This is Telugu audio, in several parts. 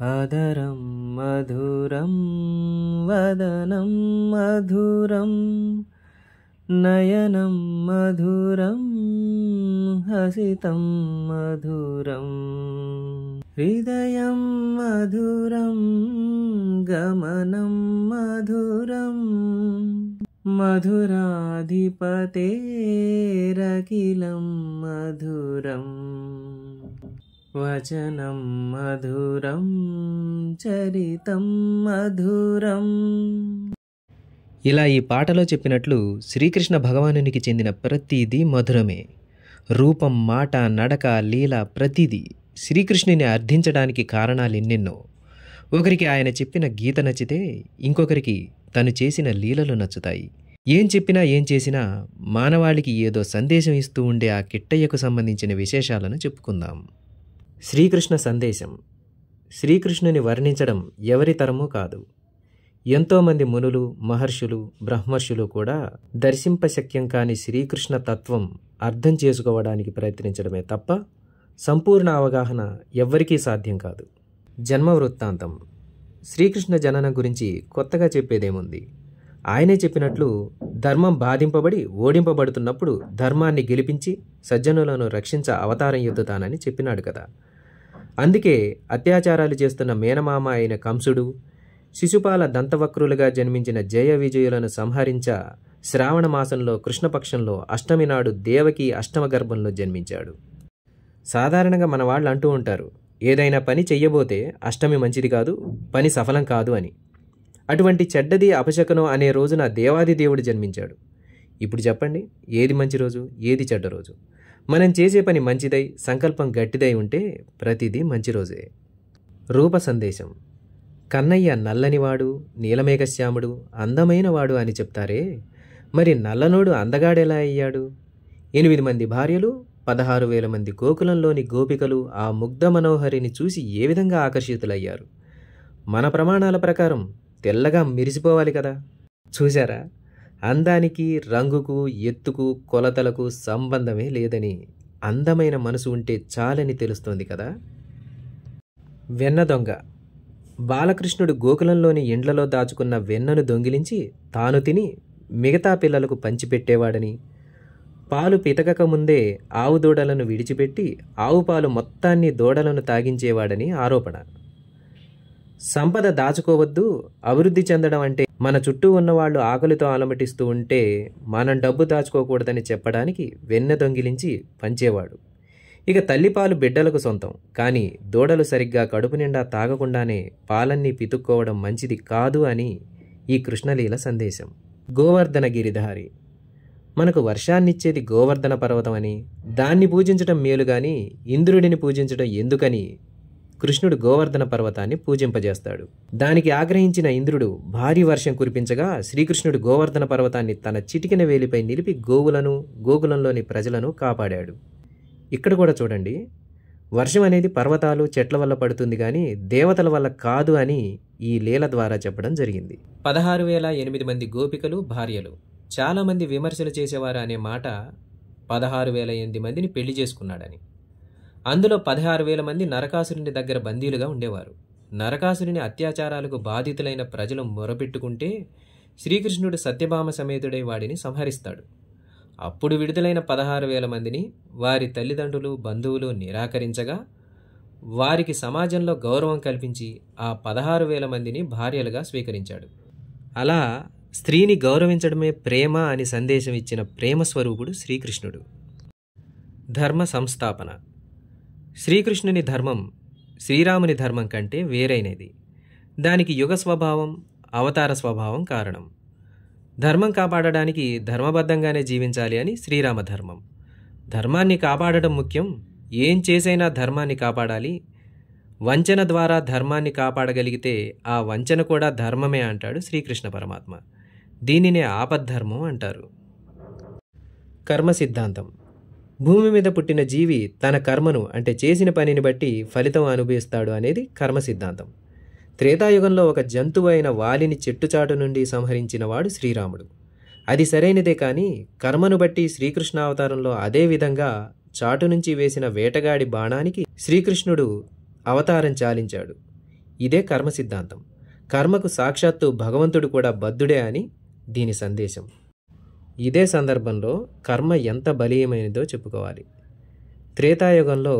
అదరం మధురం వదనం మధురం నయనం మధురం హసితం మధురం హృదయం మధురం గమనం మధురం మధురాధిపతేరఖిలం మధురం వచనం మధురం చరితం మధురం. ఇలా ఈ పాటలో చెప్పినట్లు శ్రీకృష్ణ భగవానునికి చెందిన ప్రతిదీ మధురమే. రూపం, మాట, నడక, లీల ప్రతిదీ శ్రీకృష్ణుని అర్థించడానికి కారణాలు ఎన్నెన్నో. ఒకరికి ఆయన చెప్పిన గీత నచ్చితే ఇంకొకరికి తను చేసిన లీలలు నచ్చుతాయి. ఏం చెప్పినా ఏం చేసినా మానవాళికి ఏదో సందేశం ఇస్తూ ఉండే ఆ కిట్టయ్యకు సంబంధించిన విశేషాలను చెప్పుకుందాం. శ్రీకృష్ణ సందేశం. శ్రీకృష్ణుని వర్ణించడం ఎవరి తరమూ కాదు. ఎంతోమంది మునులు, మహర్షులు, బ్రహ్మర్షులు కూడా దర్శింపశక్యం కాని శ్రీకృష్ణ తత్వం అర్థం చేసుకోవడానికి ప్రయత్నించడమే తప్ప సంపూర్ణ అవగాహన ఎవ్వరికీ సాధ్యం కాదు. జన్మ వృత్తాంతం. శ్రీకృష్ణ జననం గురించి కొత్తగా చెప్పేదేముంది? ఆయనే చెప్పినట్లు ధర్మం బాధింపబడి ఓడింపబడుతున్నప్పుడు ధర్మాన్ని గెలిపించి సజ్జనులను రక్షించ అవతారం ఎత్తుతానని చెప్పినాడు కదా. అందుకే అత్యాచారాలు చేస్తున్న మేనమామ అయిన కంసుడు, శిశుపాల దంతవక్రులుగా జన్మించిన జయ విజయులను సంహరించ శ్రావణ మాసంలో కృష్ణపక్షంలో అష్టమి నాడు దేవకి అష్టమ గర్భంలో జన్మించాడు. సాధారణంగా మన వాళ్ళు అంటూ ఉంటారు, ఏదైనా పని చెయ్యబోతే అష్టమి మంచిది కాదు, పని సఫలం కాదు అని. అటువంటి చెడ్డది అపశకనం అనే రోజున దేవాది దేవుడు జన్మించాడు. ఇప్పుడు చెప్పండి, ఏది మంచి రోజు, ఏది చెడ్డ రోజు? మనం చేసే పని మంచిదై సంకల్పం గట్టిదై ఉంటే ప్రతిదీ మంచి రోజే. రూప సందేశం. కన్నయ్య నల్లనివాడు, నీలమేఘశ్యాముడు, అందమైనవాడు అని చెప్తారే, మరి నల్లనోడు అందగాడెలా అయ్యాడు? 8 మంది భార్యలు, 16,000 మంది గోకులంలోని గోపికలు ఆ ముగ్ధ మనోహరిని చూసి ఏ విధంగా ఆకర్షితులయ్యారు? మన ప్రమాణాల ప్రకారం తెల్లగా మెరిసిపోవాలి కదా. చూశారా, అందానికి, రంగుకు, ఎత్తుకు, కొలతలకు సంబంధమే లేదని, అందమైన మనసు ఉంటే చాలని తెలుస్తోంది కదా. వెన్న దొంగ. బాలకృష్ణుడు గోకులంలోని ఇండ్లలో దాచుకున్న వెన్నను దొంగిలించి తాను తిని మిగతా పిల్లలకు పంచిపెట్టేవాడని, పాలు పితకక ముందే ఆవు దూడలను విడిచిపెట్టి ఆవు పాలు మొత్తాన్ని దూడలను తాగించేవాడని ఆరోపణ. సంపద దాచుకోవద్దు, అభివృద్ధి చెందడం అంటే మన చుట్టూ ఉన్నవాళ్ళు ఆకలితో అలమటిస్తూ ఉంటే మనం డబ్బు దాచుకోకూడదని చెప్పడానికి వెన్న దొంగిలించి పంచేవాడు. ఇక తల్లిపాలు బిడ్డలకు సొంతం, కానీ దూడలు సరిగ్గా కడుపు నిండా తాగకుండానే పాలన్నీ పితుక్కోవడం మంచిది కాదు అని ఈ కృష్ణలీల సందేశం. గోవర్ధన గిరిధారి. మనకు వర్షాన్నిచ్చేది గోవర్ధన పర్వతం అని, దాన్ని పూజించడం మేలు గాని ఇంద్రుడిని పూజించడం ఎందుకని కృష్ణుడు గోవర్ధన పర్వతాన్ని పూజింపజేస్తాడు. దానికి ఆగ్రహించిన ఇంద్రుడు భారీ వర్షం కురిపించగా శ్రీకృష్ణుడు గోవర్ధన పర్వతాన్ని తన చిటికెన వేలిపై నిలిపి గోవులను, గోకులంలోని ప్రజలను కాపాడాడు. ఇక్కడ కూడా చూడండి, వర్షం అనేది పర్వతాలు, చెట్ల వల్ల పడుతుంది కానీ దేవతల వల్ల కాదు అని ఈ లీల ద్వారా చెప్పడం జరిగింది. 16,008 మంది గోపికలు, భార్యలు. చాలామంది విమర్శలు చేసేవారు అనే మాట 16,008 మందిని పెళ్లి చేసుకున్నాడని. అందులో 16,000 మంది నరకాసురుని దగ్గర బందీలుగా ఉండేవారు. నరకాసురుని అత్యాచారాలకు బాధితులైన ప్రజలు మొరపెట్టుకుంటే శ్రీకృష్ణుడు సత్యభామ సమేతుడై వాడిని సంహరిస్తాడు. అప్పుడు విడుదలైన 16,000 మందిని వారి తల్లిదండ్రులు, బంధువులు నిరాకరించగా వారికి సమాజంలో గౌరవం కల్పించి ఆ 16,000 మందిని భార్యలుగా స్వీకరించాడు. అలా స్త్రీని గౌరవించడమే ప్రేమ అని సందేశం ఇచ్చిన ప్రేమ స్వరూపుడు శ్రీకృష్ణుడు. ధర్మ సంస్థాపన. శ్రీకృష్ణుని ధర్మం శ్రీరాముని ధర్మం కంటే వేరైనది. దానికి యుగ స్వభావం, అవతార స్వభావం కారణం. ధర్మం కాపాడడానికి ధర్మబద్ధంగానే జీవించాలి అని శ్రీరామ ధర్మం. ధర్మాన్ని కాపాడడం ముఖ్యం, ఏం చేసైనా ధర్మాన్ని కాపాడాలి. వంచన ద్వారా ధర్మాన్ని కాపాడగలిగితే ఆ వంచన కూడా ధర్మమే అంటాడు శ్రీకృష్ణ పరమాత్మ. దీనినే ఆపద్ధర్మం అంటారు. కర్మ సిద్ధాంతం. భూమి మీద పుట్టిన జీవి తన కర్మను అంటే చేసిన పనిని బట్టి ఫలితం అనుభవిస్తాడు అనేది కర్మ సిద్ధాంతం. త్రేతాయుగంలో ఒక జంతువు అయిన వాలిని చెట్టుచాటు నుండి సంహరించిన వాడు శ్రీరాముడు. అది సరైనదే కానీ కర్మను బట్టి శ్రీకృష్ణావతారంలో అదే విధంగా చాటు నుంచి వేసిన వేటగాడి బాణానికి శ్రీకృష్ణుడు అవతారం చాలించాడు. ఇదే కర్మ సిద్ధాంతం. కర్మకు సాక్షాత్తు భగవంతుడు కూడా బద్ధుడే అని దీని సందేశం. ఇదే సందర్భంలో కర్మ ఎంత బలీయమైనదో చెప్పుకోవాలి. త్రేతాయుగంలో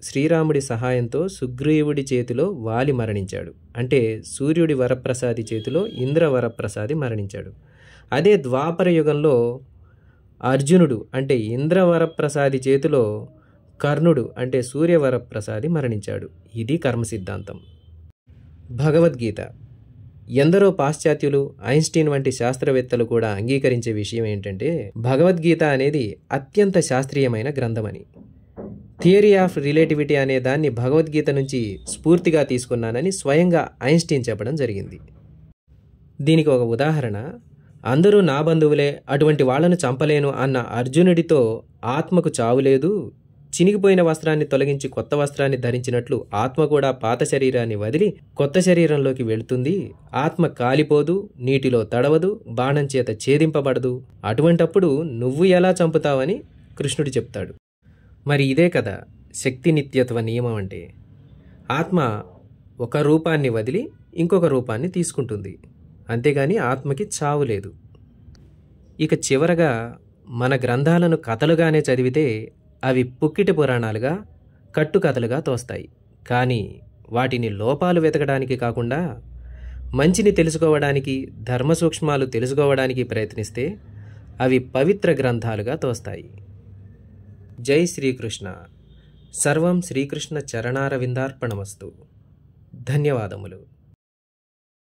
శ్రీరాముడి సహాయంతో సుగ్రీవుడి చేతిలో వాలి మరణించాడు. అంటే సూర్యుడి వరప్రసాది చేతిలో ఇంద్ర వరప్రసాది మరణించాడు. అదే ద్వాపర యుగంలో అర్జునుడు అంటే ఇంద్రవరప్రసాది చేతిలో కర్ణుడు అంటే సూర్యవరప్రసాది మరణించాడు. ఇది కర్మ సిద్ధాంతం. భగవద్గీత ఎందరో పాశ్చాత్యులు, ఐన్స్టీన్ వంటి శాస్త్రవేత్తలు కూడా అంగీకరించే విషయం ఏంటంటే భగవద్గీత అనేది అత్యంత శాస్త్రీయమైన గ్రంథమని. థియరీ ఆఫ్ రిలేటివిటీ అనే దాన్ని భగవద్గీత నుంచి స్ఫూర్తిగా తీసుకున్నానని స్వయంగా ఐన్స్టీన్ చెప్పడం జరిగింది. దీనికి ఒక ఉదాహరణ, అందరూ నా బంధువులే, అటువంటి వాళ్లను చంపలేను అన్న అర్జునుడితో ఆత్మకు చావు లేదు, చినిగిపోయిన వస్త్రాన్ని తొలగించి కొత్త వస్త్రాన్ని ధరించినట్లు ఆత్మ కూడా పాత శరీరాన్ని వదిలి కొత్త శరీరంలోకి వెళుతుంది, ఆత్మ కాలిపోదు, నీటిలో తడవదు, బాణం చేత ఛేదింపబడదు, అటువంటప్పుడు నువ్వు ఎలా చంపుతావని కృష్ణుడు చెప్తాడు. మరి ఇదే కదా శక్తి నిత్యత్వ నియమం అంటే. ఆత్మ ఒక రూపాన్ని వదిలి ఇంకొక రూపాన్ని తీసుకుంటుంది, అంతేగాని ఆత్మకి చావు లేదు. ఇక చివరగా మన గ్రంథాలను కథలుగానే చదివితే అవి పుక్కిటి పురాణాలుగా, కట్టుకథలుగా తోస్తాయి. కానీ వాటిని లోపాలు వెతకడానికి కాకుండా మంచిని తెలుసుకోవడానికి, ధర్మ సూక్ష్మాలు తెలుసుకోవడానికి ప్రయత్నిస్తే అవి పవిత్ర గ్రంథాలుగా తోస్తాయి. జై శ్రీకృష్ణ. సర్వం శ్రీకృష్ణ చరణారవిందార్పణమస్తు. ధన్యవాదములు.